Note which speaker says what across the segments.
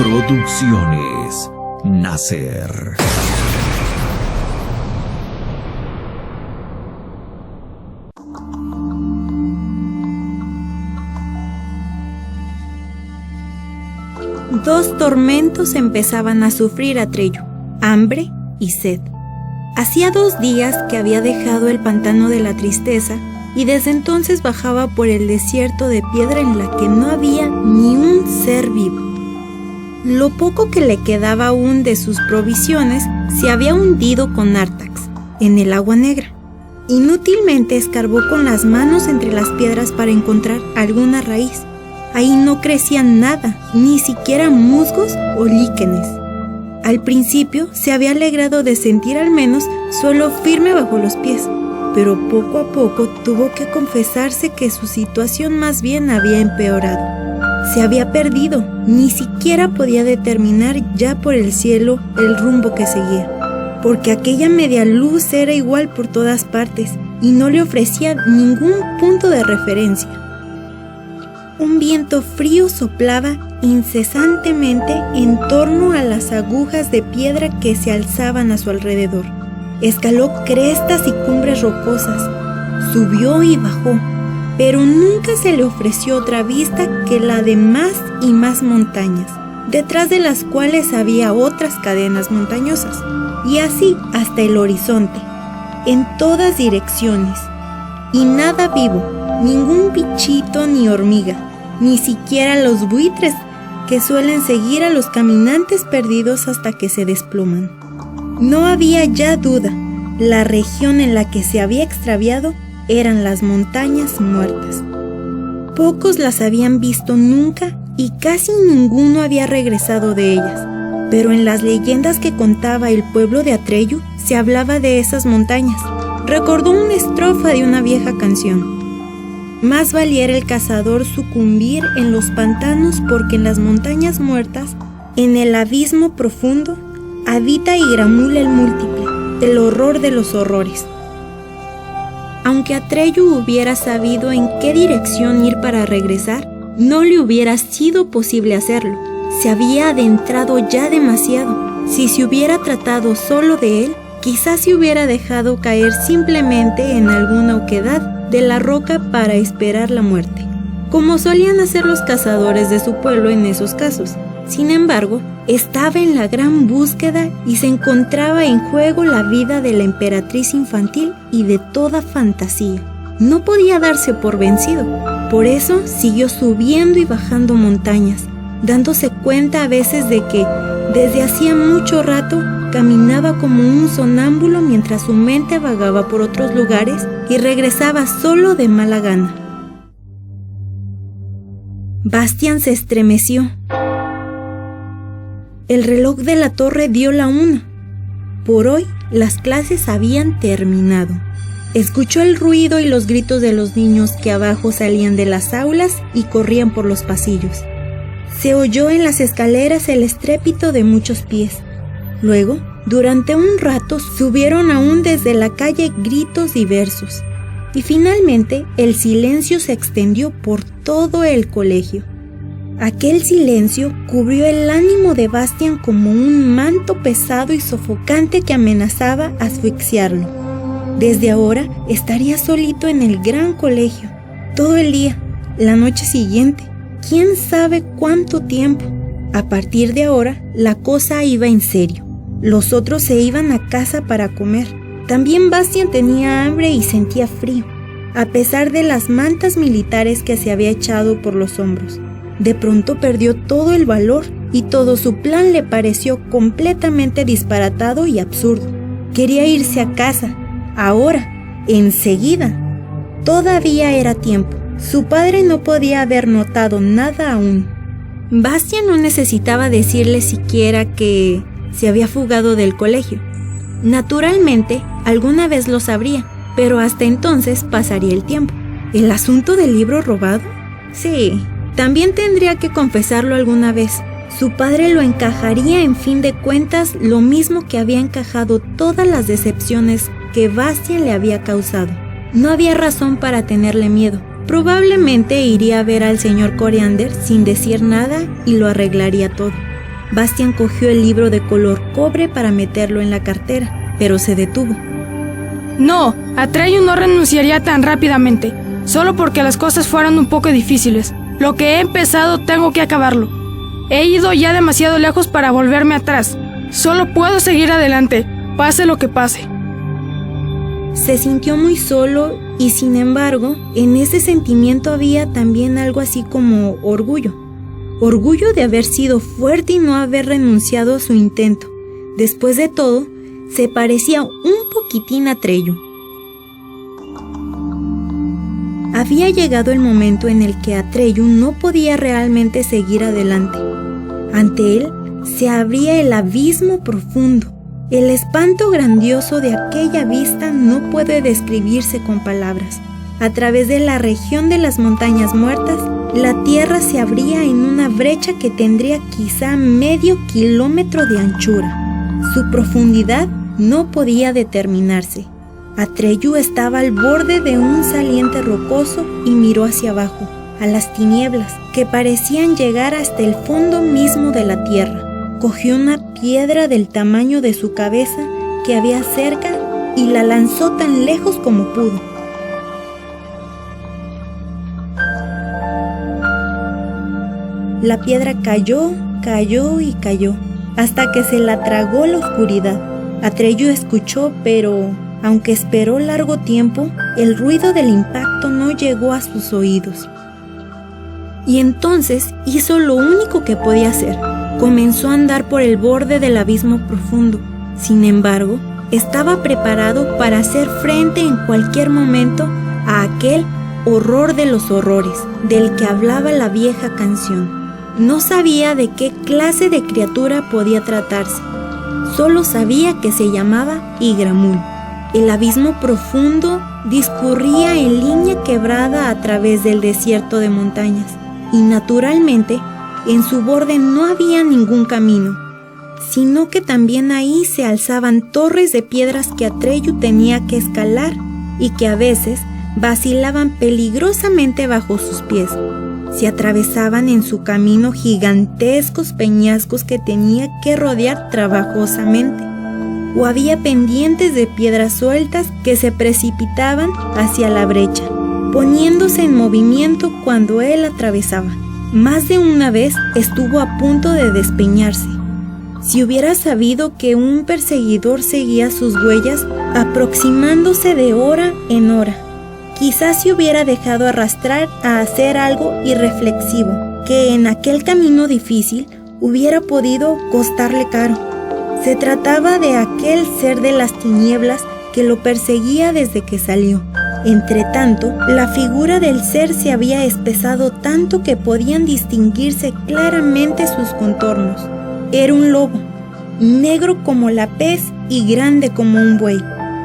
Speaker 1: Producciones Nacer.
Speaker 2: Dos tormentos empezaban a sufrir Atreyu: hambre y sed. Hacía 2 días que había dejado el pantano de la tristeza y desde entonces bajaba por el desierto de piedra en la que no había ni un ser vivo. Lo poco que le quedaba aún de sus provisiones se había hundido con Artax en el agua negra. Inútilmente escarbó con las manos entre las piedras para encontrar alguna raíz. Ahí no crecía nada, ni siquiera musgos o líquenes. Al principio se había alegrado de sentir al menos suelo firme bajo los pies, pero poco a poco tuvo que confesarse que su situación más bien había empeorado. Se había perdido, ni siquiera podía determinar ya por el cielo el rumbo que seguía, porque aquella media luz era igual por todas partes y no le ofrecía ningún punto de referencia. Un viento frío soplaba incesantemente en torno a las agujas de piedra que se alzaban a su alrededor. Escaló crestas y cumbres rocosas, subió y bajó, pero nunca se le ofreció otra vista que la de más y más montañas, detrás de las cuales había otras cadenas montañosas, y así hasta el horizonte, en todas direcciones. Y nada vivo, ningún bichito ni hormiga, ni siquiera los buitres que suelen seguir a los caminantes perdidos hasta que se desploman. No había ya duda, la región en la que se había extraviado eran las montañas muertas. Pocos las habían visto nunca y casi ninguno había regresado de ellas, pero en las leyendas que contaba el pueblo de Atreyu se hablaba de esas montañas. Recordó una estrofa de una vieja canción: más valiera el cazador sucumbir en los pantanos, porque en las montañas muertas, en el abismo profundo, habita y gramula el múltiple, el horror de los horrores. Aunque Atreyu hubiera sabido en qué dirección ir para regresar, no le hubiera sido posible hacerlo. Se había adentrado ya demasiado. Si se hubiera tratado solo de él, quizás se hubiera dejado caer simplemente en alguna oquedad de la roca para esperar la muerte, como solían hacer los cazadores de su pueblo en esos casos. Sin embargo, estaba en la gran búsqueda y se encontraba en juego la vida de la emperatriz infantil y de toda fantasía. No podía darse por vencido, por eso siguió subiendo y bajando montañas, dándose cuenta a veces de que, desde hacía mucho rato, caminaba como un sonámbulo mientras su mente vagaba por otros lugares y regresaba solo de mala gana. Bastian se estremeció. El reloj de la torre dio la 1. Por hoy las clases habían terminado. Escuchó el ruido y los gritos de los niños que abajo salían de las aulas y corrían por los pasillos. Se oyó en las escaleras el estrépito de muchos pies. Luego, durante un rato, subieron aún desde la calle gritos diversos. Y finalmente, el silencio se extendió por todo el colegio. Aquel silencio cubrió el ánimo de Bastian como un manto pesado y sofocante que amenazaba asfixiarlo. Desde ahora estaría solito en el gran colegio, todo el día, la noche siguiente, quién sabe cuánto tiempo. A partir de ahora, la cosa iba en serio. Los otros se iban a casa para comer. También Bastian tenía hambre y sentía frío, a pesar de las mantas militares que se había echado por los hombros. De pronto perdió todo el valor y todo su plan le pareció completamente disparatado y absurdo. Quería irse a casa, ahora, enseguida. Todavía era tiempo. Su padre no podía haber notado nada aún. Bastian no necesitaba decirle siquiera que se había fugado del colegio. Naturalmente, alguna vez lo sabría, pero hasta entonces pasaría el tiempo. ¿El asunto del libro robado? Sí, también tendría que confesarlo alguna vez. Su padre lo encajaría, en fin de cuentas, lo mismo que había encajado todas las decepciones que Bastian le había causado. No había razón para tenerle miedo. Probablemente iría a ver al señor Coriander sin decir nada y lo arreglaría todo. Bastian cogió el libro de color cobre para meterlo en la cartera, pero se detuvo.
Speaker 3: No, Atreyu no renunciaría tan rápidamente, solo porque las cosas fueron un poco difíciles. Lo que he empezado tengo que acabarlo. He ido ya demasiado lejos para volverme atrás. Solo puedo seguir adelante, pase lo que pase.
Speaker 2: Se sintió muy solo y, sin embargo, en ese sentimiento había también algo así como orgullo. Orgullo de haber sido fuerte y no haber renunciado a su intento. Después de todo, se parecía un poquitín a Atreyu. Había llegado el momento en el que Atreyu no podía realmente seguir adelante. Ante él se abría el abismo profundo. El espanto grandioso de aquella vista no puede describirse con palabras. A través de la región de las montañas muertas, la tierra se abría en una brecha que tendría quizá medio kilómetro de anchura. Su profundidad no podía determinarse. Atreyu estaba al borde de un saliente rocoso y miró hacia abajo, a las tinieblas que parecían llegar hasta el fondo mismo de la tierra. Cogió una piedra del tamaño de su cabeza que había cerca y la lanzó tan lejos como pudo. La piedra cayó y cayó, hasta que se la tragó la oscuridad. Atreyu escuchó, pero aunque esperó largo tiempo, el ruido del impacto no llegó a sus oídos. Y entonces hizo lo único que podía hacer. Comenzó a andar por el borde del abismo profundo. Sin embargo, estaba preparado para hacer frente en cualquier momento a aquel horror de los horrores, del que hablaba la vieja canción. No sabía de qué clase de criatura podía tratarse. Solo sabía que se llamaba Igramul. El abismo profundo discurría en línea quebrada a través del desierto de montañas, y naturalmente, en su borde no había ningún camino, sino que también ahí se alzaban torres de piedras que Atreyu tenía que escalar y que a veces vacilaban peligrosamente bajo sus pies. Se atravesaban en su camino gigantescos peñascos que tenía que rodear trabajosamente, o había pendientes de piedras sueltas que se precipitaban hacia la brecha, poniéndose en movimiento cuando él atravesaba. Más de una vez estuvo a punto de despeñarse. Si hubiera sabido que un perseguidor seguía sus huellas, aproximándose de hora en hora, quizás se hubiera dejado arrastrar a hacer algo irreflexivo, que en aquel camino difícil hubiera podido costarle caro. Se trataba de aquel ser de las tinieblas que lo perseguía desde que salió. Entretanto, la figura del ser se había espesado tanto que podían distinguirse claramente sus contornos. Era un lobo, negro como la pez y grande como un buey,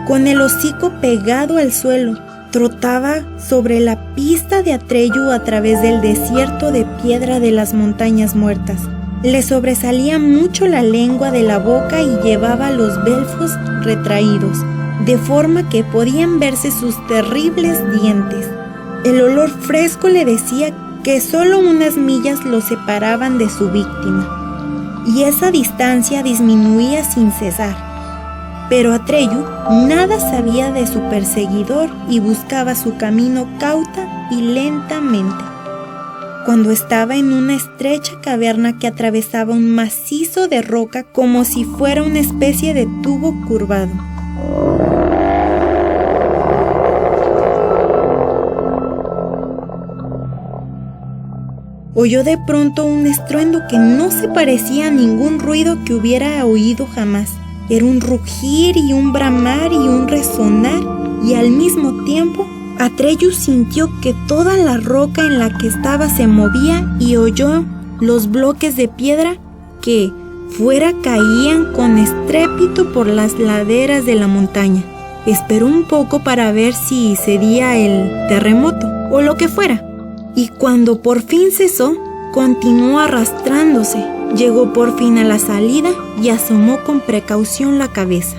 Speaker 2: con el hocico pegado al suelo. Trotaba sobre la pista de Atreyu a través del desierto de piedra de las montañas muertas. Le sobresalía mucho la lengua de la boca y llevaba los belfos retraídos, de forma que podían verse sus terribles dientes. El olor fresco le decía que solo unas millas lo separaban de su víctima, y esa distancia disminuía sin cesar. Pero Atreyu nada sabía de su perseguidor y buscaba su camino cauta y lentamente. Cuando estaba en una estrecha caverna que atravesaba un macizo de roca como si fuera una especie de tubo curvado. Oyó de pronto un estruendo que no se parecía a ningún ruido que hubiera oído jamás. Era un rugir y un bramar y un resonar, y al mismo tiempo Atreyu sintió que toda la roca en la que estaba se movía y oyó los bloques de piedra que fuera caían con estrépito por las laderas de la montaña. Esperó un poco para ver si cedía el terremoto o lo que fuera, y cuando por fin cesó, continuó arrastrándose. Llegó por fin a la salida y asomó con precaución la cabeza.